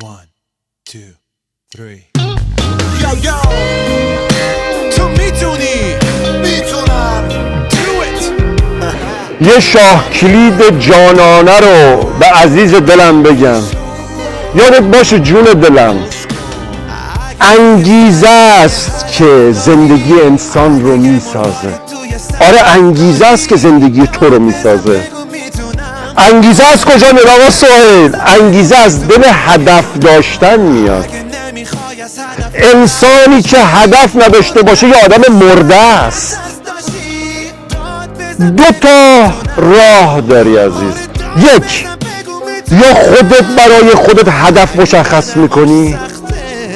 One, two, three. Yo yo تو میتونم Do it. یه شاه کلید جانانه رو به عزیز دلم بگم، یادت باشه جون دلم. انگیزه است که زندگی انسان رو میسازه. آره انگیزه است که زندگی تو رو میسازه. انگیزه از کجا میاد آقا سهیل؟ انگیزه از دل هدف داشتن میاد. انسانی که هدف نداشته باشه یه آدم مرده است. دو تا راه داری عزیز، یک، یا خودت برای خودت هدف مشخص میکنی،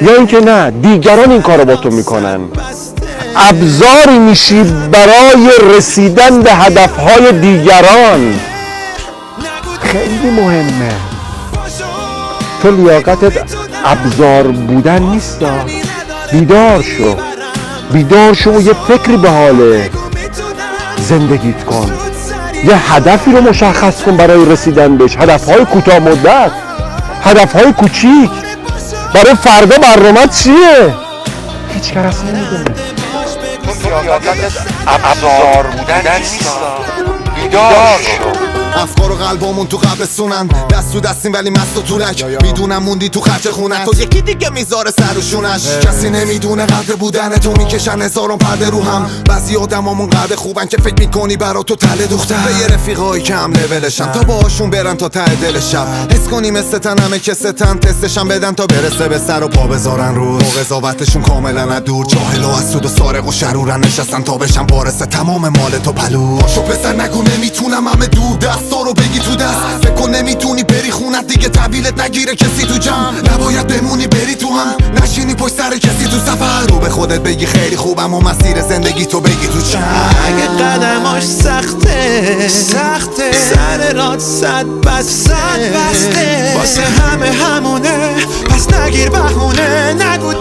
یا اینکه نه دیگران این کارو با تو میکنن. ابزاری میشی برای رسیدن به هدفهای دیگران. خیلی مهمه. تو لیاقتت ابزار بودن نیست. بیدار شو و یه فکری به حال زندگیت کن. یه هدفی رو مشخص کن برای رسیدن بهش. هدفهای کوتاه مدت، هدفهای کوچیک. برای فردا برنامه‌ت چیه؟ هیچ کس نمیدونه. تو لیاقتت ابزار بودن نیست. بیدار شو. افکار و قلبمون تو قبرستونن، دست تو دستیم ولی مست و طولک. میدونم موندی تو خرج خونت، تو یکی دیگه میذاره سر و شونش. کسی نمیدونه قدر بودن تو، میکشن هزاران پرده رو هم. بعضی آدمامون قدر خوبن که فکر میکنی برا تو تله دوختن. به یه رفیقایی که هم لولشن تا باهاشون برن تا ته دل شب. حس کنی مثل تن همه که ستن، تستشن بدن تا برسه به سر و پا بذارن روز. قضاوتشون کاملا از دور، جاهل و حسود و سارق و شرورن، نشستن تا بشن وارث تمام مال تو پلو. پاشو پسر نگو نمیتونم، همه دور دستا رو بگی تو دست. فکر کن نمیتونی بری خونت دیگه، تحویلت نگیره کسی تو جمع. نباید بمونی بری تو هم، نشینی پشت سر کسی تو سفر. رو به خودت بگی خیلی خوبم و مسیر زندگی تو بگی تو چند. اگه قدماش سخته سر راد صد بسته واسه همه همونه، پس نگیر بهونه. نگو